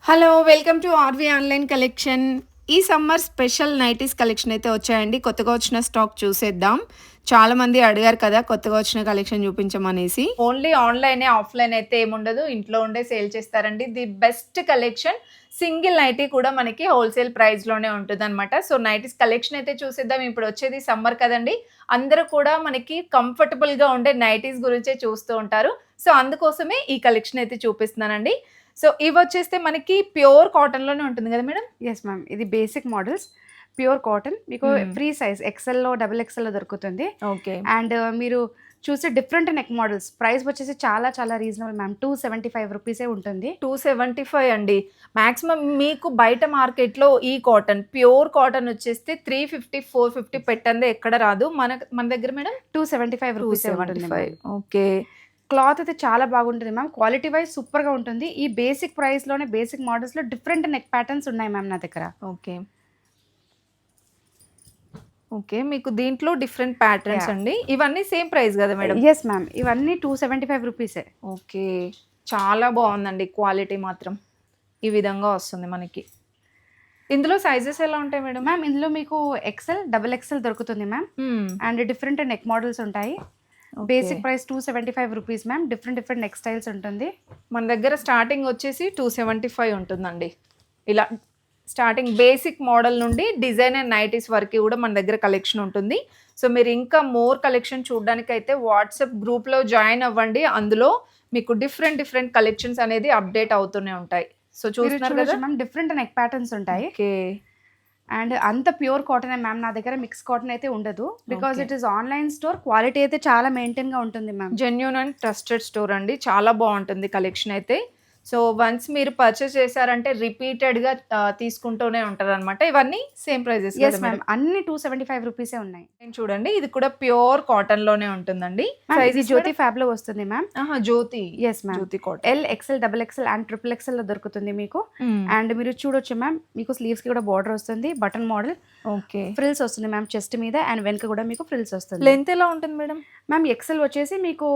Hello! Welcome to RV online collection. ఈ summer special nighties collection అయితే వచ్చాయండి. కొత్తగా వచ్చిన స్టాక్ చూసేద్దాం. చాలామంది అడిగారు కదా! కొత్తగా వచ్చిన కలెక్షన్ చూపించమనేసి. ఓన్లీ ఆన్‌లైనే, ఆఫ్‌లైన్ అయితే ఏముండదు. ఇంట్లో ఉండే సేల్ చేస్తారండి. The best collection. Single nighty కూడా మనకి హోల్‌సేల్ ప్రైస్‌లోనే ఉంటదనమాట. సో, నైటీస్ కలెక్షన్ అయితే చూసేద్దాం. ఇప్పుడు వచ్చేది సమ్మర్ కదండీ! అందరూ కూడా మనకి కంఫర్టబుల్‌గా ఉండే నైటీస్ గురించే చూస్తూ ఉంటారు. సో, అందుకోసమే ఈ కలెక్షన్ అయితే చూపిస్తున్నానండి. సో, ఇవొచ్చేస్తే మనకి ప్యూర్ కాటన్‌లోనే ఉంటుంది గదా మేడం? Yes ma'am. ఇది బేసిక్ మోడల్స్. Pure cotton. మీకు హ్మ్. ఫ్రీ సైజ్ ఎక్సెల్‌లో, డబుల్ ఎక్సెల్‌లో దొరుకుతుంది. ఓకే. అండ్ మీరు చూస్తే డిఫరెంట్ నెక్ మోడల్స్. ప్రైస్ వచ్చేసి చాలా చాలా రీజనబుల్ మ్యామ్. 275 రూపీసే ఉంటుంది. 275 అండి. మాక్సిమం మీకు బయట మార్కెట్‌లో ఈ కాటన్, ప్యూర్ కాటన్ వచ్చేస్తే 350, 450 పెట్టందే ఎక్కడ రాదు. మన దగ్గర మేడం 275 రూపీసే ఉంటుంది 275. మ్యామ్. ఓకే. క్లాత్ అయితే చాలా బాగుంటుంది మ్యామ్. క్వాలిటీ వైస్ సూపర్‌గా ఉంటుంది. ఈ బేసిక్ ప్రైస్‌లోనే బేసిక్ మోడల్స్‌లో డిఫరెంట్ నెక్ ప్యాటర్న్స్ ఉన్నాయి మ్యామ్ నా దగ్గర. ఓకే. ఓకే. మీకు దీంట్లో డిఫరెంట్ ప్యాటర్న్స్ యాహ్! అండి. ఇవన్నీ సేమ్ ప్రైస్ గదా మేడం? Yes ma'am. ఇవన్నీ 275 రూపీసే. ఓకే. చాలా బావుందండి క్వాలిటీ మాత్రం. ఈ విధంగా వస్తుంది మనకి. ఇందులో సైజెస్ ఎలా ఉంటాయి మేడం? మ్యామ్ ఇందులో మీకు ఎక్సెల్, డబుల్ ఎక్సెల్ దొరుకుతుంది మ్యామ్. హ్మ్. అండ్ డిఫరెంట్ నెక్ మోడల్స్ ఉంటాయి. Okay. Basic price 275 rupees ma'am. Different different neck styles ఉంటుంది. మన దగ్గర స్టార్టింగ్ వచ్చేసి 275 ఉంటుందండి. ఇలా స్టార్టింగ్ బేసిక్ మోడల్ నుండి డిజైనర్ నైటీస్ వరకి గూడా మన దగ్గర కలెక్షన్ ఉంటుంది. సో, మీరు ఇంకా మోర్ కలెక్షన్ చూడ్డానికైతే వాట్సాప్ గ్రూప్‌లో జాయిన్ అవ్వండి. అందులో మీకు డిఫరెంట్ డిఫరెంట్ కలెక్షన్స్ అనేది అప్‌డేట్ అవుతూనే ఉంటాయి. సో, మీరు చూస్తున్నారు చూడొచ్చు గదా! మ్యామ్ డిఫరెంట్ నెక్ ప్యాటర్న్స్ ఉంటాయి. ఓకే. అండ్ అంత ప్యూర్ కాటనే మ్యామ్. నా దగ్గర మిక్స్ కాటన్ అయితే ఉండదు. Because okay. It is online store. Quality అయితే చాలా మెయింటైన్‌గా ఉంటుంది ma'am. Genuine and trusted store అండి. చాలా బావుంటుంది కలెక్షన్ అయితే. సో, వన్స్ మీరు పర్చేస్ చేశారంటే రిపీటెడ్‌గా తీసుకుంటూనే ఉంటారనమాట. ఇవన్నీ సేమ్ ప్రైజెస్ యెస్ గదా మ్యామ్. మేడం? అన్నీ 275 రూపీసే ఉన్నాయి. నేను చూడండి ఇది కూడా ప్యూర్ కాటన్‌లోనే ఉంటుందండి. మ్యామ్ ఇది సైజెస్ జ్యోతి మేడం? ఫ్యాబ్‌లో వస్తుంది మ్యామ్. ఆహా! Jyothi. Yes ma'am. Jyothi cotton. L, XL, double XL and triple ఎక్సెల్‌లో దొరుకుతుంది మీకు. హ్మ్. అండ్ మీరు చూడొచ్చు మ్యామ్. మీకు స్లీవ్స్‌కి కూడా బోర్డర్ వస్తుంది. Button model. ఓకే. ఫ్రిల్స్ వస్తుంది మ్యామ్ చెస్ట్ మీద అండ్ వెనక కూడా మీకు ఫ్రిల్స్ వస్తుంది. లెంత్ ఎలా ఉంటుంది మేడం? మ్యామ్ ఎక్సెల్ వచ్చేసి మీకు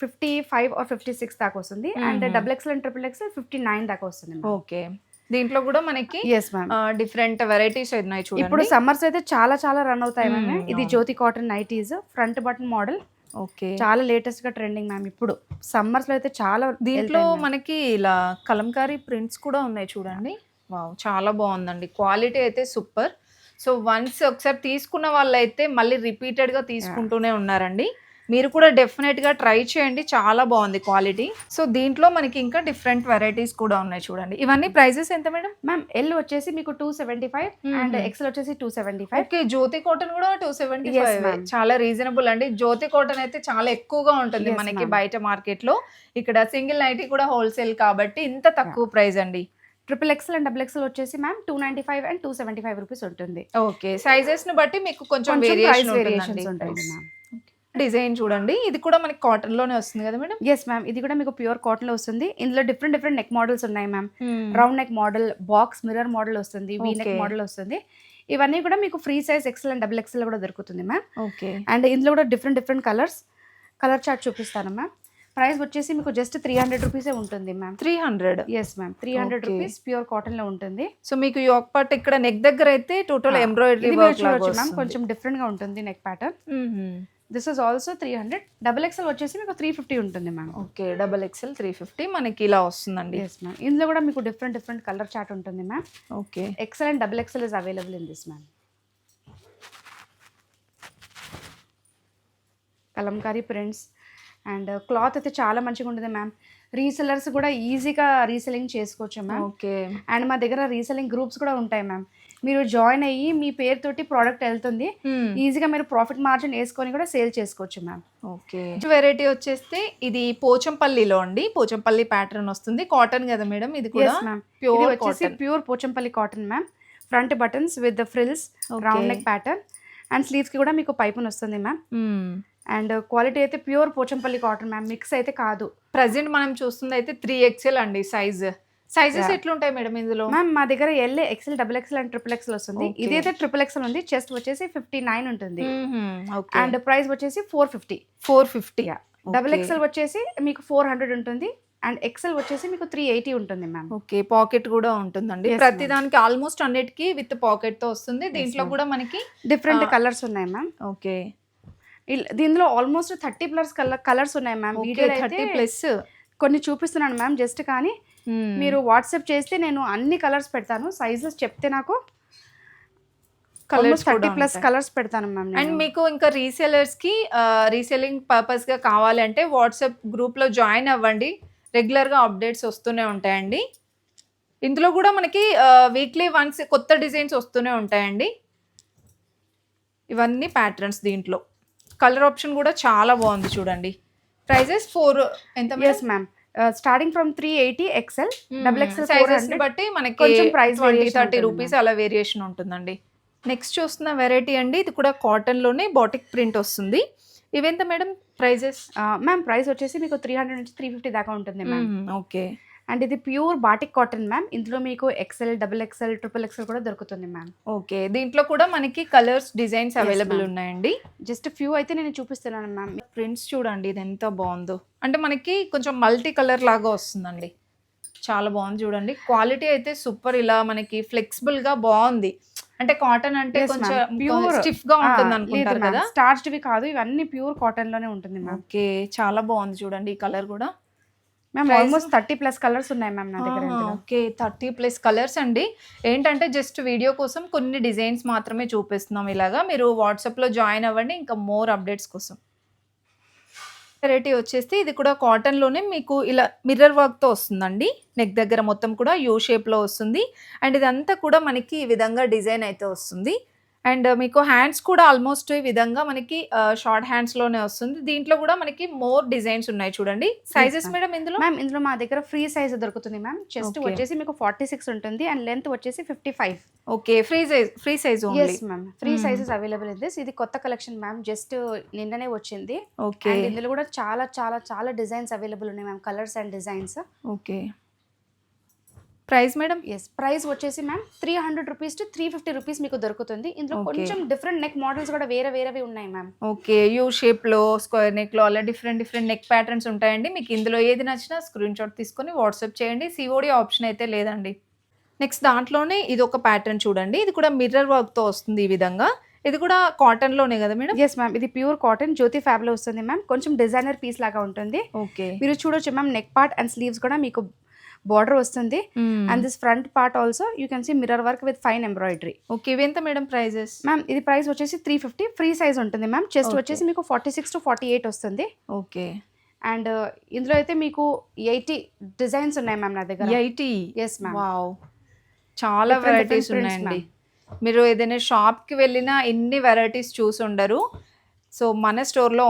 55 ఆర్ 56 దాకా వస్తుంది. అండ్ హుహు. Double XL and triple XL 59 దాకా వస్తుంది మ్యామ్. ఓకే. దీంట్లో కూడా మనకి యెస్ మ్యామ్. డిఫరెంట్ వెరైటీస్ ఉన్నాయి ఇప్పుడు చూడండి. సమ్మర్స్ అయితే చాలా చాలా రన్ అవుతాయి మ్యామ్. హ్మ్. ఇది అవును. Jyothi cotton nighties front button model. Okay. చాలా లేటెస్ట్‌గా ట్రెండింగ్ మ్యామ్ ఇప్పుడు. సమ్మర్స్‌లో అయితే చాలా దీంట్లో ఎళ్తాయి మ్యామ్. మనకి ఇలా కలంకారీ ప్రింట్స్ కూడా ఉన్నాయి చూడండి. వావ్! చాలా బావుందండి. క్వాలిటీ అయితే సూపర్. సో, వన్స్ ఒకసారి తీసుకున్న వాళ్ళైతే మళ్ళీ రిపీటెడ్‌గా యాహ్! తీసుకుంటూనే ఉన్నారండి. మీరు కూడా డెఫినెట్‌గా ట్రై చేయండి. చాలా బావుంది క్వాలిటీ. సో, దీంట్లో మనకి ఇంకా డిఫరెంట్ వెరైటీస్ కూడా ఉన్నాయి చూడండి. ఇవన్నీ ప్రైజెస్ ఎంత మేడం? మ్యామ్ ఎల్ వచ్చేసి మీకు 275 అండ్ హుహు. ఎక్సెల్ వచ్చేసి 275. ఓకే. జ్యోతి కాటన్ గూడా యెస్ 275 మ్యామ్. చాలా రీజనబుల్ అండి. జ్యోతి కాటన్ అయితే చాలా ఎక్కువగా ఉంటుంది యెస్ మనకి మ్యామ్. బయట మార్కెట్‌లో. ఇక్కడ సింగిల్ నైటీ కూడా హోల్‌సేల్ కాబట్టి ఇంత యాహ్! తక్కువ ప్రైస్ అండి. Triple XL and double XL వచ్చేసి మ్యామ్ 295 అండ్ 275 రూపీస్ ఉంటుంది. ఓకే. సైజెస్‌ని బట్టి మీకు కొంచెం కొంచెం ప్రైస్ వేరియేషన్ ఉంటుందండి వేరియేషన్స్ ఉంటుంది ప్రైస్. మ్యామ్. డిజైన్ చూడండి. ఇది కూడా మనకి కాటన్‌లోనే వస్తుంది గదా మేడం? Yes ma'am. ఇది కూడా మీకు ప్యూర్ కాటన్‌లో వస్తుంది. ఇందులో డిఫరెంట్ డిఫరెంట్ నెక్ మోడల్స్ ఉన్నాయి మ్యామ్. హ్మ్. Round neck model, box mirror model వస్తుంది. V neck okay. మోడల్ వస్తుంది. ఇవన్నీ కూడా మీకు free size XL and double ఎక్సెల్‌లో కూడా దొరుకుతుంది మ్యామ్. ఓకే. అండ్ ఇందులో కూడా different different colours. Colour chart చూపిస్తాను మ్యామ్. ప్రైస్ వచ్చేసి మీకు జస్ట్ 300 రూపీసే ఉంటుంది ma'am. 300. Yes ma'am. 300 okay. Rupees pure కాటన్‌లో ఉంటుంది. సో, మీకు యోక్ పార్ట్ ఇక్కడ నెక్ దగ్గర అయితే టోటల్ ఆ! ఎంబ్రాయిడరీ ఇది మీరు వర్క్ లాగా చూడొచ్చు మ్యామ్. వస్తుంది. కొంచెం డిఫరెంట్‌గా ఉంటుంది నెక్ ప్యాటర్న్. హుహు. This is also 300. Double XL వచ్చేసి మీకు 350 ఉంటుంది మ్యామ్. ఓకే. డబుల్ ఎక్స్‌ఎల్ 350 మనకి ఇలా వస్తుందండి. Yes ma'am. ఇందులో కూడా మీకు డిఫరెంట్ డిఫరెంట్ కలర్ చార్ట్ ఉంటుంది ma'am. Okay. XL and double XL is available in this ma'am. Kalamkari prints and cloth అయితే చాలా మంచిగా ఉంటుంది మ్యామ్. రీసెల్లర్స్ కూడా ఈజీగా రీసెల్లింగ్ చేసుకోవచ్చు మ్యామ్. ఓకే. అండ్ మా దగ్గర రీసెల్లింగ్ గ్రూప్స్ కూడా ఉంటాయి మ్యామ్. మీరు జాయిన్ అయ్యి మీ పేరుతోటి ప్రోడక్ట్ వెళ్తుంది. హ్మ్. ఈజీగా మీరు ప్రాఫిట్ మార్జిన్ వేసుకొని కూడా సేల్ చేసుకోవచ్చు మ్యామ్. ఓకే. వెరైటీ వచ్చేస్తే ఇది పోచంపల్లిలో అండి. పోచంపల్లి ప్యాటర్న్ వస్తుంది. కాటన్ గదా మేడం ఇది కూడా? Yes ma'am. ఇది ప్యూర్ వచ్చేసి cotton. Pure Pochampalli cotton ma'am. Front buttons with the frills, okay. Round neck pattern and స్లీవ్స్‌కి కూడా మీకు పైపున్ వస్తుంది మ్యామ్. హ్మ్. అండ్ క్వాలిటీ అయితే pure Pochampalli cotton ma'am. Mix అయితే కాదు. ప్రెజెంట్ మనం చూస్తుందయితే 3 ఎక్స్‌ఎల్ అండి సైజ్. Sizes yeah! ఎట్లుంటాయి మేడం ఇందులో? మ్యామ్ మా దగ్గర L, XL, double XL and triple XL వస్తుంది. ఓకే. ఇదైతే ట్రిపుల్ ఎక్సెల్ ఉంది. చెస్ట్ వచ్చేసి 59 ఉంటుంది. హుహు. ఓకే. అండ్ ప్రైస్ వచ్చేసి 450. 450. యాహ్! Double okay. ఎక్సెల్ వచ్చేసి మీకు 400 ఉంటుంది. అండ్ ఎక్సెల్ వచ్చేసి మీకు 380 ఉంటుంది మ్యామ్. ఓకే. పాకెట్ కూడా ఉంటుందండి. Yes, ప్రతి ma'am. దానికి ఆల్మోస్ట్ అన్నిటికి విత్ పాకెట్ తో వస్తుంది. దీంట్లో ma'am. కూడా మనకి డిఫరెంట్ కలర్స్ ఉన్నాయి మ్యామ్. ఓకే. దీనిలో ఆల్మోస్ట్ 30+ కలర్స్ ఉన్నాయి మ్యామ్. వీడియోలో 30+ కొన్ని చూపిస్తున్నాను మ్యామ్ జస్ట్, కానీ మీరు వాట్సాప్ చేస్తే నేను అన్ని కలర్స్ పెడతాను. సైజెస్ చెప్తే నాకు కలర్స్ 30+ కలర్స్ పెడతాను మ్యామ్. అండ్ మీకు ఇంకా రీసేలర్స్ కి రీసెల్లింగ్ పర్పస్ గా కావాలంటే వాట్సాప్ గ్రూప్ లో జాయిన్ అవ్వండి. రెగ్యులర్ గా అప్డేట్స్ వస్తూనే ఉంటాయండి. ఇందులో కూడా మనకి వీక్లీ వన్స్ కొత్త డిజైన్స్ వస్తూనే ఉంటాయండి. ఇవన్నీ ప్యాటర్న్స్. దీంట్లో కలర్ ఆప్షన్ కూడా చాలా బాగుంది చూడండి. ప్రైజెస్ 4 ఎంత? Yes ma'am, starting from 380 XL, double XL sizes బట్టి మనకి కొంచెం ప్రైస్ 20-30 రూపీస్ అలా వేరియేషన్ ఉంటుందండి. నెక్స్ట్ చూస్తున్న వెరైటీ అండి, ఇది కూడా కాటన్ లోనే బాటిక్ ప్రింట్ వస్తుంది. ఇవెంత మేడం ప్రైజెస్? మ్యామ్ ప్రైస్ వచ్చేసి మీకు 300 నుంచి 350 దాకా ఉంటుంది మ్యామ్. ఓకే. అండ్ ఇది ప్యూర్ బాటిక్ కాటన్ మ్యామ్. ఇందులో మీకు XL, double XL, triple XL కూడా దొరుకుతుంది మ్యామ్. ఓకే. దీంట్లో కూడా మనకి కలర్స్, డిజైన్స్ అవైలబుల్ ma'am. ఉన్నాయండి. జస్ట్ ఫ్యూ అయితే నేను చూపిస్తున్నాను మ్యామ్. ప్రింట్స్ చూడండి, ఇది ఎంత బాగుందో. అంటే మనకి కొంచెం మల్టీ కలర్ లాగా వస్తుందండి. చాలా బాగుంది చూడండి. క్వాలిటీ అయితే సూపర్. ఇలా మనకి ఫ్లెక్సిబుల్ గా బాగుంది. అంటే కాటన్ అంటే Yes, కొంచెం ma'am. Pure. స్టిఫ్ గా ఉంటుంది అనుకుంటారు కదా. స్టార్చ్డ్వి కాదు, ఇవన్నీ ప్యూర్ కాటన్ లోనే ఉంటుంది మ్యామ్. ఓకే. చాలా బాగుంది చూడండి ఈ కలర్ కూడా. Ma'am Price? ఆల్మోస్ట్ 30+ కలర్స్ ఉన్నాయి మ్యామ్ నా దగ్గర ఇందులో. ఓకే. 30+ కలర్స్ అండి. ఏంటంటే జస్ట్ వీడియో కోసం కొన్ని డిజైన్స్ మాత్రమే చూపిస్తున్నాం. ఇలాగా మీరు వాట్సాప్ లో జాయిన్ అవ్వండి ఇంకా మోర్ అప్డేట్స్ కోసం. వెరైటీ వచ్చేసి ఇది కూడా కాటన్ లోనే మీకు ఇలా మిర్రర్ వర్క్ తో వస్తుందండి. నెక్ దగ్గర మొత్తం కూడా యూ షేప్ లో వస్తుంది. అండ్ ఇదంతా కూడా మనకి ఈ విధంగా డిజైన్ అయితే వస్తుంది. అండ్ మీకు హ్యాండ్స్ కూడా ఆల్మోస్ట్ ఈ విధంగా మనకి షార్ట్ హ్యాండ్స్ లోనే వస్తుంది. దీంట్లో కూడా మనకి మోర్ డిజైన్స్ ఉన్నాయి చూడండి. Sizes ma'am. మేడం ఇందులో? మ్యామ్ ఇందులో మా దగ్గర ఫ్రీ సైజ్ దొరుకుతుంది మ్యామ్. Chest Okay. వచ్చేసి మీకు 46 ఉంటుంది అండ్ లెంత్ వచ్చేసి 55. Okay. Free size only. Yes ma'am, free sizes available in this. ఇది కొత్త కలెక్షన్ మ్యామ్, జస్ట్ నిన్ననే వచ్చింది. ఓకే. అండ్ ఇందులో కూడా చాలా చాలా చాలా డిజైన్స్ అవైలబుల్ ఉన్నాయి ma'am, colours and designs. Okay. Price madam? Yes, price వచ్చేసి మ్యామ్ 300 రూపీస్ టు 350 రూపీస్ మీకు దొరుకుతుంది. ఇందులో Okay. కొంచెం డిఫరెంట్ నెక్ మోడల్స్ కూడా వేరేవి ఉన్నాయి మ్యామ్. ఓకే. యూ షేప్ లో, స్క్వేర్ నెక్ లో అలా డిఫరెంట్ నెక్ ప్యాటర్న్స్ ఉంటాయండి. మీకు ఇందులో ఏది నచ్చినా స్క్రీన్ షాట్ తీసుకొని వాట్సాప్ చేయండి. సిఓడి ఆప్షన్ అయితే లేదండి. నెక్స్ట్ దాంట్లోనే ఇది ఒక ప్యాటర్న్ చూడండి. ఇది కూడా మిర్రర్ వర్క్ తో వస్తుంది ఈ విధంగా. ఇది కూడా కాటన్ లోనే కదా మేడం? ఎస్ మ్యామ్, ఇది ప్యూర్ కాటన్ జ్యోతి ఫ్యాబ్ లో వస్తుంది మ్యామ్. కొంచెం డిజైనర్ పీస్ లాగా ఉంటుంది. ఓకే. మీరు చూడొచ్చు ma'am, neck part and sleeves కూడా మీకు బార్డర్ వస్తుంది. And this front part also you can see mirror work with fine embroidery. Okay. ఇవెంత మేడం ప్రైజెస్? మ్యామ్ ఇది ప్రైస్ వచ్చేసి 350, ఫ్రీ సైజ్ ఉంటుంది మ్యామ్. Chest Okay. వచ్చేసి మీకు 46 to 48 వస్తుంది. ఓకే. అండ్ ఇందులో అయితే మీకు 80 డిజైన్స్ ఉన్నాయి మ్యామ్ నా దగ్గర. 80? Yes ma'am. వావ్, చాలా Different వెరైటీస్ prints, ఉన్నాయండి. మీరు ఏదైనా షాప్కి వెళ్ళినా ఎన్ని వెరైటీస్ చూసి ఉండరు. సో మన స్టోర్లో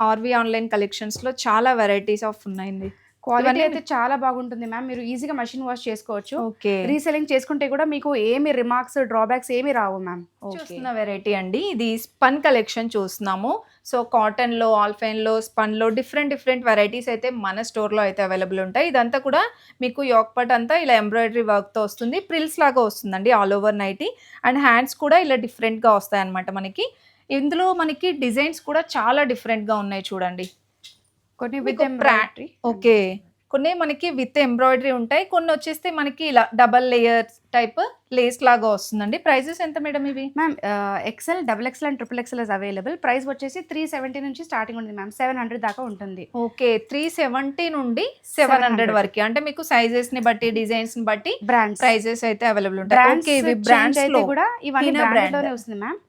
ఆర్వి ఆన్లైన్ కలెక్షన్స్లో చాలా వెరైటీస్ ఆఫ్ ఉన్నాయండి. క్వాలిటీ ఇవన్నీ- అయితే చాలా బాగుంటుంది మ్యామ్. మీరు ఈజీగా మెషిన్ వాష్ చేసుకోవచ్చు. ఓకే. రీసెల్లింగ్ చేసుకుంటే కూడా మీకు ఏమి రిమార్క్స్, డ్రాబ్యాక్స్ ఏమి రావు మ్యామ్. చూస్తున్న వెరైటీ అండి, ఇది స్పన్ కలెక్షన్ చూస్తున్నాము. సో కాటన్లో, ఆల్ఫైన్లో, స్పన్లో డిఫరెంట్ వెరైటీస్ అయితే మన స్టోర్లో అయితే అవైలబుల్ ఉంటాయి. ఇదంతా కూడా మీకు యోక్ పార్ట్ అంతా ఇలా ఎంబ్రాయిడరీ వర్క్తో వస్తుంది. ప్రిల్స్ లాగా వస్తుందండి all over nighty. And hands కూడా ఇలా డిఫరెంట్గా వస్తాయి అన్నమాట మనకి. ఇందులో మనకి డిజైన్స్ కూడా చాలా డిఫరెంట్గా ఉన్నాయి చూడండి. కొన్ని విత్ మీకు ఎంబ్రాయిడరీ. ఓకే. కొన్ని మనకి విత్ ఎంబ్రాయిడరీ ఉంటాయి. కొన్ని వచ్చేస్తే మనకి ఇలా డబల్ లేయర్ టైప్ లేస్ లాగా వస్తుందండి. ప్రైజెస్ ఎంత మేడం ఇవి? Ma'am XL, double XL and triple XL is available. Price వచ్చేసి 370 నుంచి స్టార్టింగ్ ఉంది మ్యామ్. 700 దాకా ఉంటుంది. ఓకే. 370 నుండి 700 వరకు. అంటే మీకు సైజెస్ ని బట్టి, డిజైన్స్ ని బట్టి బ్రాండ్స్ ప్రైజెస్ అయితే అవైలబుల్ ఉంటాయి. Brands okay. ఇవి చేంజ్ బ్రాండ్స్ అయితే లో కూడా ఇవన్నీ Hina బ్రాండ్ brand. లోనే వస్తుంది మ్యామ్.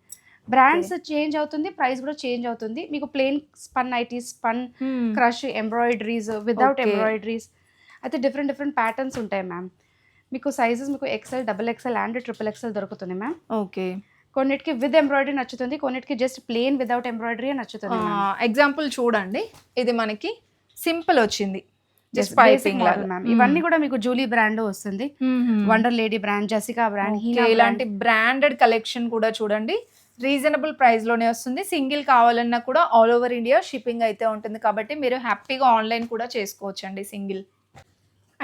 బ్రాండ్స్ చేంజ్ అవుతుంది, ప్రైస్ కూడా చేంజ్ అవుతుంది. మీకు plain spun nighty, spun crush, embroideries, without Okay. Embroideries అయితే డిఫరెంట్ ప్యాటర్న్స్ ఉంటాయి మ్యామ్. మీకు సైజెస్ మీకు XL, double XL and triple XL దొరుకుతుంది మ్యామ్. ఓకే. కొన్నిటికి విత్ ఎంబ్రాయిడరీ నచ్చుతుంది, కొన్నిటికి జస్ట్ ప్లెయిన్ వితౌట్ ఎంబ్రాయిడరీ నచ్చుతుంది మ్యామ్. ఎగ్జాంపుల్ చూడండి, ఇది మనకి సింపుల్ వచ్చింది. Just just basic piping model లాగా. మ్యామ్. ఇవన్నీ కూడా మీకు జూలీ బ్రాండ్ వస్తుంది. Wonder lady brand, Jessica brand, okay. Hina ఇలాంటి బ్రాండెడ్ కలెక్షన్ కూడా చూడండి. రీజనబుల్ ప్రైస్ లోనే వస్తుంది. సింగిల్ కావాలన్నా కూడా ఆల్ ఓవర్ ఇండియా షిప్పింగ్ అయితే ఉంటుంది. కాబట్టి మీరు హ్యాపీగా ఆన్లైన్ కూడా చేసుకోవచ్చండి సింగిల్.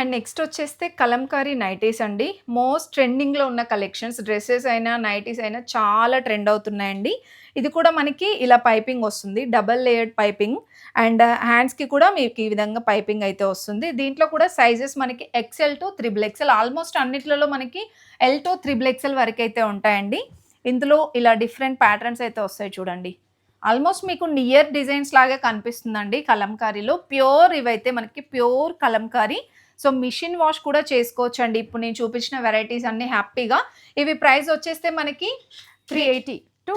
అండ్ నెక్స్ట్ వచ్చేస్తే కలంకారీ నైటీస్ అండి. మోస్ట్ ట్రెండింగ్‌లో ఉన్న కలెక్షన్స్. డ్రెసెస్ అయినా, నైటీస్ అయినా చాలా ట్రెండ్ అవుతున్నాయండి. ఇది కూడా మనకి ఇలా పైపింగ్ వస్తుంది. డబుల్ లేయర్డ్ పైపింగ్ అండ్ హ్యాండ్స్‌కి కూడా మీకు ఈ విధంగా పైపింగ్ అయితే వస్తుంది. దీంట్లో కూడా సైజెస్ మనకి XL to triple XL almost అన్నిట్లలో మనకి ఎల్ టు త్రిబుల్ ఎక్స్ఎల్ వరకైతే ఉంటాయండి. ఇందులో ఇలా డిఫరెంట్ ప్యాటర్న్స్ అయితే వస్తాయి చూడండి. ఆల్మోస్ట్ మీకు నియర్ డిజైన్స్ లాగా కనిపిస్తుందండి కలంకారీలో. ప్యూర్ ఇవైతే మనకి pure Kalamkari. So machine wash కూడా చేసుకోవచ్చండి. ఇప్పుడు నేను చూపించిన వెరైటీస్ అన్ని హ్యాపీగా. ఇవి ప్రైస్ వచ్చేస్తే మనకి 380 to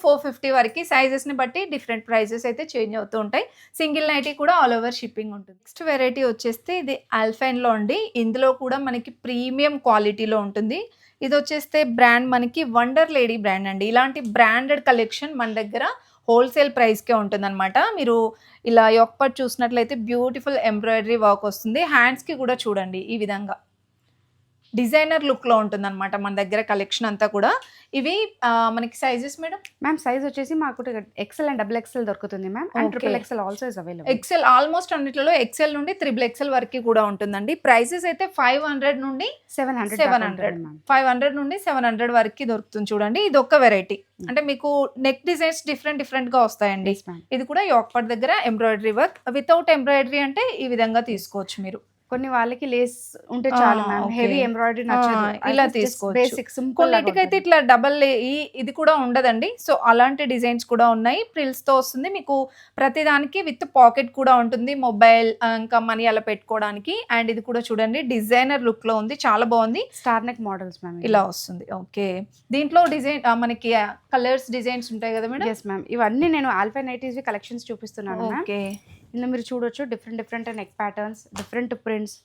450 వరకు సైజెస్ని బట్టి డిఫరెంట్ ప్రైజెస్ అయితే చేంజ్ అవుతూ ఉంటాయి. సింగిల్ నైటీ కూడా ఆల్ ఓవర్ షిప్పింగ్ ఉంటుంది. నెక్స్ట్ వెరైటీ వచ్చేస్తే ఇది ఆల్ఫైన్లో అండి. ఇందులో కూడా మనకి ప్రీమియం క్వాలిటీలో ఉంటుంది. ఇది వచ్చేస్తే బ్రాండ్ మనకి వండర్ లేడీ బ్రాండ్ అండి. ఇలాంటి బ్రాండెడ్ కలెక్షన్ మన దగ్గర హోల్సేల్ ప్రైస్కే ఉంటుందన్నమాట. మీరు ఇలా యొక్కపట్ చూసినట్లయితే బ్యూటిఫుల్ ఎంబ్రాయిడరీ వర్క్ వస్తుంది. హ్యాండ్స్కి కూడా చూడండి ఈ విధంగా డిజైనర్ లుక్లో ఉంటుందన్నమాట మన దగ్గర కలెక్షన్ అంతా కూడా. ఇవి మనకి సైజెస్ మేడం? మ్యామ్ సైజ్ వచ్చేసి మాకు ఎక్సెల్ అండ్ డబుల్ ఎక్సెల్ దొరుకుతుంది ma'am. And triple XL also is available. XL almost అన్నిట్లో ఎక్సెల్ నుండి త్రిబుల్ ఎక్సెల్ వరకు కూడా ఉంటుందండి. ప్రైసెస్ అయితే 500 నుండి 700 వరకు దొరుకుతుంది చూడండి. ఇది ఒక్క వెరైటీ. అంటే మీకు నెక్ డిజైన్స్ డిఫరెంట్ గా వస్తాయండి. ఇది కూడా యోక్పట్ దగ్గర ఎంబ్రాయిడరీ వర్క్. వితౌట్ ఎంబ్రాయిడరీ అంటే ఈ విధంగా తీసుకోవచ్చు మీరు. కొన్ని వాళ్ళకి లేస్ ఉంటే చాలు మ్యామ్. హెవీ ఎంబ్రాయిడరీ నచ్చదు, ఇలా తీసుకోవచ్చు. Basic simple. కొన్నిటికైతే ఇట్లా డబల్ ఇది కూడా ఉండదండి. సో అలాంటి డిజైన్స్ కూడా ఉన్నాయి. ప్రిల్స్ తో వస్తుంది మీకు. ప్రతిదానికి విత్ పాకెట్ కూడా ఉంటుంది. మొబైల్ ఇంకా మనీ అలా పెట్టుకోవడానికి. అండ్ ఇది కూడా చూడండి డిజైనర్ లుక్ లో ఉంది. చాలా బాగుంది. స్టార్ నెక్ మోడల్స్ మ్యామ్ ఇలా వస్తుంది. ఓకే, దీంట్లో డిజైన్ మనకి కలర్స్ డిజైన్స్ ఉంటాయి కదా మేడం? Yes ma'am. ఇవన్నీ నేను ఆల్ఫై నైటీస్ కలెక్షన్స్ చూపిస్తున్నాను. ఓకే, ఇందులో మీరు చూడొచ్చు different neck patterns, different prints.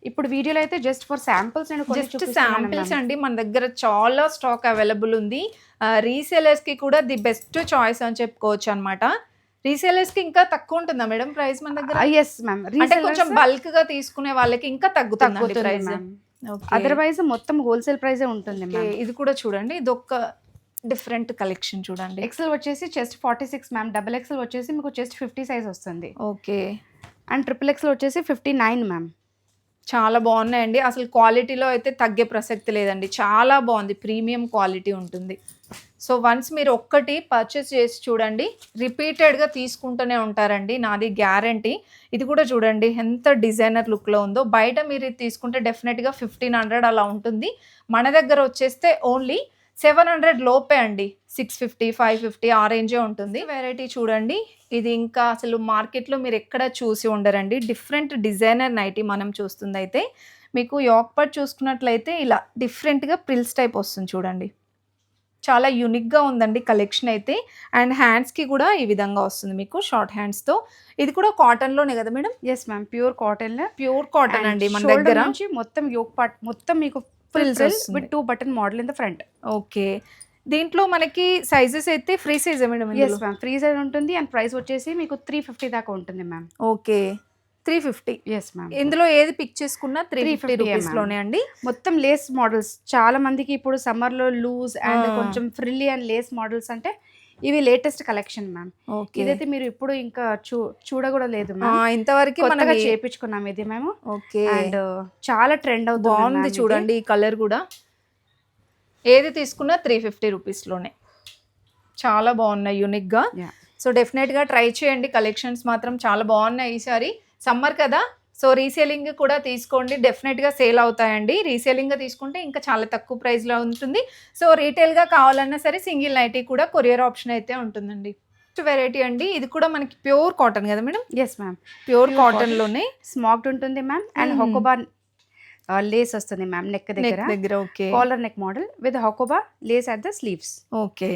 ఇప్పుడు వీడియోలో అయితే జస్ట్ ఫర్ శాంపిల్స్ నేను జస్ట్ శాంపిల్స్ అండి. మన దగ్గర చాలా స్టాక్ అవైలబుల్ ఉంది. రీసేలర్స్ కి కూడా ది బెస్ట్ చాయిస్ అని చెప్పుకోవచ్చు అనమాట. రీసేలర్స్ కి ఇంకా తక్కువ ఉంటుందా మేడం ప్రైస్ మన దగ్గర? Yes ma'am. అంటే కొంచెం బల్క్ గా తీసుకునే వాళ్ళకి ఇంకా తగ్గుతుంది ప్రైస్. అదర్వైజ్ మొత్తం హోల్సేల్ ప్రైజే ఉంటుంది. ఇది కూడా చూడండి, ఇది ఒక డిఫరెంట్ కలెక్షన్ చూడండి. ఎక్సెల్ వచ్చేసి చెస్ట్ 46 మ్యామ్. డబుల్ ఎక్సెల్ వచ్చేసి మీకు చెస్ట్ 50 సైజ్ వస్తుంది. ఓకే, అండ్ ట్రిపుల్ ఎక్సెల్ వచ్చేసి 59 మ్యామ్. చాలా బాగున్నాయండి. అసలు క్వాలిటీలో అయితే తగ్గే ప్రసక్తి లేదండి. చాలా బాగుంది, ప్రీమియం క్వాలిటీ ఉంటుంది. సో వన్స్ మీరు ఒక్కటి పర్చేస్ చేసి చూడండి, రిపీటెడ్గా తీసుకుంటూనే ఉంటారండి, నాది గ్యారంటీ. ఇది కూడా చూడండి ఎంత డిజైనర్ లుక్లో ఉందో. బయట మీరు ఇది తీసుకుంటే డెఫినెట్గా 1500 అలా ఉంటుంది. మన దగ్గర వచ్చేస్తే ఓన్లీ 700 లోపే అండి. 650, 550 ఆ రేంజే ఉంటుంది. వెరైటీ చూడండి, ఇది ఇంకా అసలు మార్కెట్లో మీరు ఎక్కడ చూసి ఉండరండి. డిఫరెంట్ డిజైనర్ నైటీ మనం చూస్తుంది అయితే మీకు యోక్పట్ చూసుకున్నట్లయితే ఇలా డిఫరెంట్గా ప్రిల్స్ టైప్ వస్తుంది చూడండి. చాలా యూనిక్గా ఉందండి కలెక్షన్ అయితే. అండ్ హ్యాండ్స్కి కూడా ఈ విధంగా వస్తుంది మీకు షార్ట్ హ్యాండ్స్తో. ఇది కూడా కాటన్లోనే కదా madam? Yes ma'am, pure cotton. Pure cotton అండి మన దగ్గర. మొత్తం యోక్ పార్ట్ మొత్తం మీకు frills with 2 button model in the front. Okay, దీంట్లో మనకి సైజెస్ అయితే free size madam? Yes ma'am, free size ఉంటుంది. అండ్ ప్రైస్ వచ్చేసి మీకు 350 దాకా ఉంటుంది మ్యామ్. ఓకే, 350. Yes ma'am. ఇందులో ఏది పిక్ చేసుకున్నా 350 రూపీస్లోనే అండి. మొత్తం లేస్ మోడల్స్. చాలా మందికి ఇప్పుడు సమ్మర్లో లూజ్ అండ్ కొంచెం ఫ్రిల్లీ అండ్ లేస్ మోడల్స్ అంటే ఇవి లేటెస్ట్ కలెక్షన్ మ్యామ్. ఇదైతే మీరు ఇప్పుడు ఇంకా చూడకూడా లేదు మ్యామ్. ఇంతవరకు కొత్తగా చేపించుకున్నాం ఇది మేము. ఓకే, అండ్ చాలా ట్రెండ్ అవుతుంది. బాగుంది చూడండి, ఈ కలర్ కూడా. ఏది తీసుకున్నా 350 రూపీస్లోనే. చాలా బాగున్నాయి యూనిక్గా. సో డెఫినెట్గా ట్రై చేయండి. కలెక్షన్స్ మాత్రం చాలా బాగున్నాయి ఈసారి. సమ్మర్ కదా, సో రీసేలింగ్ కూడా తీసుకోండి, డెఫినెట్గా సేల్ అవుతాయండి. రీసేలింగ్గా తీసుకుంటే ఇంకా చాలా తక్కువ ప్రైస్లో ఉంటుంది. సో రీటైల్గా కావాలన్నా సరే సింగిల్ నైటీ కూడా కొరియర్ ఆప్షన్ అయితే ఉంటుందండి. నెక్స్ట్ వెరైటీ అండి, ఇది కూడా మనకి ప్యూర్ కాటన్ కదా మేడం? ఎస్ మ్యామ్, ప్యూర్ కాటన్లోనే స్మాక్డ్ ఉంటుంది మ్యామ్. అండ్ హొకోబా లేస్ వస్తుంది మ్యామ్ నెక్ దగ్గర. Okay, collar neck model with Hakoba lace at the sleeves. Okay,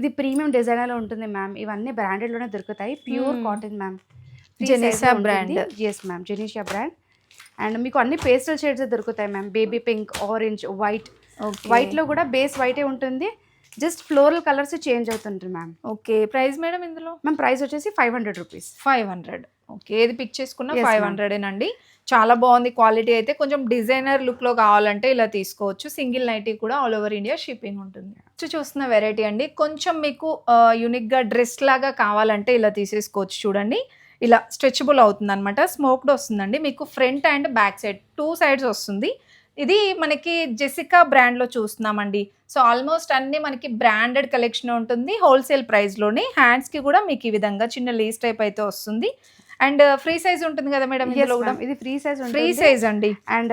ఇది ప్రీమియం డిజైనర్లో ఉంటుంది మ్యామ్. ఇవన్నీ బ్రాండెడ్లోనే దొరుకుతాయి. Pure cotton ma'am. Jenisha brand. Yes ma'am, Jenisha brand. And మీకు అన్ని పేస్టల్ షేడ్స్ దొరుకుతాయి ma'am. Baby pink, orange, white. వైట్లో కూడా బేస్ వైటే ఉంటుంది. జస్ట్ ఫ్లోరల్ కలర్స్ చేంజ్ అవుతుంటుంది మ్యామ్. ఓకే, ప్రైస్ మేడం ఇందులో? మ్యామ్ ప్రైస్ వచ్చేసి 500 రూపీస్. 500. ఓకే, ఏది పిక్ చేసుకున్నా 500 చాలా బాగుంది క్వాలిటీ అయితే. కొంచెం డిజైనర్ లుక్లో కావాలంటే ఇలా తీసుకోవచ్చు. సింగిల్ నైటీ కూడా ఆల్ ఓవర్ ఇండియా షిప్పింగ్ ఉంటుంది. నెక్స్ట్ చూస్తున్న వెరైటీ అండి, కొంచెం మీకు యూనిక్గా డ్రెస్ లాగా కావాలంటే ఇలా తీసేసుకోవచ్చు చూడండి. ఇలా స్ట్రెచబుల్ అవుతుంది అనమాట. స్మోక్డ్ వస్తుందండి మీకు front and back side 2 sides వస్తుంది. ఇది మనకి జెసికా బ్రాండ్‌లో చూస్తున్నామండి. సో, ఆల్మోస్ట్ అన్నీ మనకి బ్రాండెడ్ కలెక్షన్ ఉంటుంది. హోల్‌సేల్ ప్రైస్‌లోనే. హ్యాండ్స్‌కి కూడా మీకు ఈ విధంగా చిన్న లేస్ టైప్ అయితే వస్తుంది. అండ్ ఫ్రీ సైజ్ ఉంటుంది కదా మేడం Yes, ఇందులో కూడా? ma'am. ఇది ఫ్రీ సైజ్ ఫ్రీ ఉంటుంది సైజ్ అండి. అండ్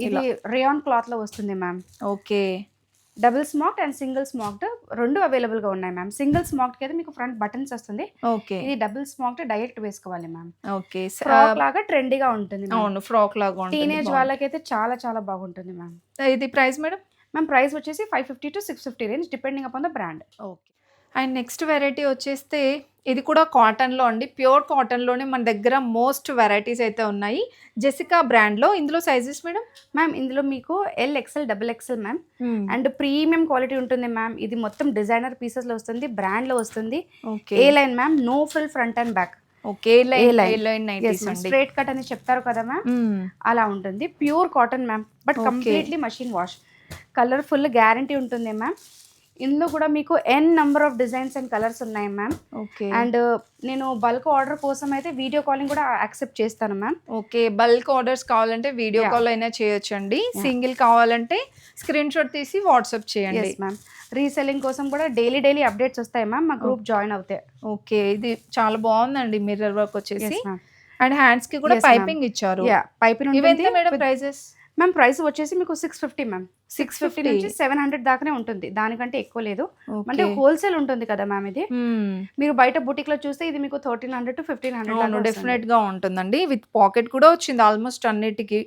ఇది రేయాన్ క్లాత్ లో వస్తుంది ma'am. Okay. Double smoked and single smoked రెండు అవైలబుల్ గా ఉన్నాయి మ్యామ్. సింగిల్ స్మోక్డ్ అయితే మీకు ఫ్రంట్ బటన్స్ వస్తుంది. ఓకే. ఇది డబుల్ స్మోక్డ్ డైరెక్ట్ వేసుకోవాలి మ్యామ్. ఓకే. ఫ్రాక్ లాగా ట్రెండీగా ఉంటుంది. అవును. ఫ్రాక్ లాగా ఉంటుంది. టీనేజ్ బాగుంది. వాళ్ళకైతే చాలా చాలా బాగుంటుంది మ్యామ్. ఇది ప్రైస్ మేడం? మ్యామ్ ప్రైస్ వచ్చేసి 550 to 650 range depending upon the brand. Okay. And next variety వచ్చేస్తే ఇది కూడా కాటన్‌లో అండి. ప్యూర్ కాటన్‌లోనే మన దగ్గర మోస్ట్ వెరైటీస్ అయితే ఉన్నాయి. జెసికా బ్రాండ్‌లో. ఇందులో సైజెస్ మేడం? మ్యామ్ ఇందులో మీకు L XL double XL ma'am and premium quality ఉంటుంది మ్యామ్. ఇది మొత్తం డిజైనర్ పీసెస్ లో వస్తుంది, బ్రాండ్ లో వస్తుంది. Okay. A line ma'am, no frill front and back. Okay. A line nighties అండి. స్ట్రైట్ కట్ అని చెప్తారు కదా మ్యామ్, అలా ఉంటుంది. Pure cotton ma'am, but Okay. Completely machine wash. Colour full guarantee ఉంటుంది మ్యామ్. ఇందులో కూడా మీకు n number of designs and colours ఉన్నాయి మ్యామ్. ఓకే. అండ్ నేను బల్క్ ఆర్డర్ కోసం అయితే వీడియో కాలింగ్ కూడా యాక్సెప్ట్ చేస్తాను మ్యామ్. ఓకే. బల్క్ ఆర్డర్స్ కావాలంటే వీడియో Yeah. కాల్ అయినా చేయొచ్చండి. సింగిల్ కావాలంటే స్క్రీన్ షాట్ తీసి వాట్సాప్ చేయండి. Yes ma'am. రీసెల్లింగ్ కోసం కూడా డైలీ అప్డేట్స్ వస్తాయి మ్యామ్. మా గ్రూప్ జాయిన్ అవుతాయి. ఓకే. ఇది చాలా బాగుందండి మిర్రర్ వర్క్ వచ్చేసి. Yes ma'am. అండ్ హ్యాండ్స్ కి కూడా Yes, ma'am. పైపింగ్ ఇచ్చారు. యా పైపింగ్ ఇవెంత ఉంటుంది మేడం ప్రైజెస్? మ్యామ్. ప్రైస్ వచ్చేసి మీకు 650 మ్యామ్. 650 నుంచి 650. 700 దాకానే ఉంటుంది, దానికంటే ఎక్కువ లేదు. ఓకే. అంటే హోల్సేల్ ఉంటుంది కదా మ్యామ్. ఇది మ్మ్. మీరు బయట బుటిక్ లో చూస్తే ఇది మీకు 1300 to 1500 అవును డెఫినెట్ గా ఉంటుందండి. విత్ పాకెట్ కూడా వచ్చింది ఆల్మోస్ట్ అన్నిటికి.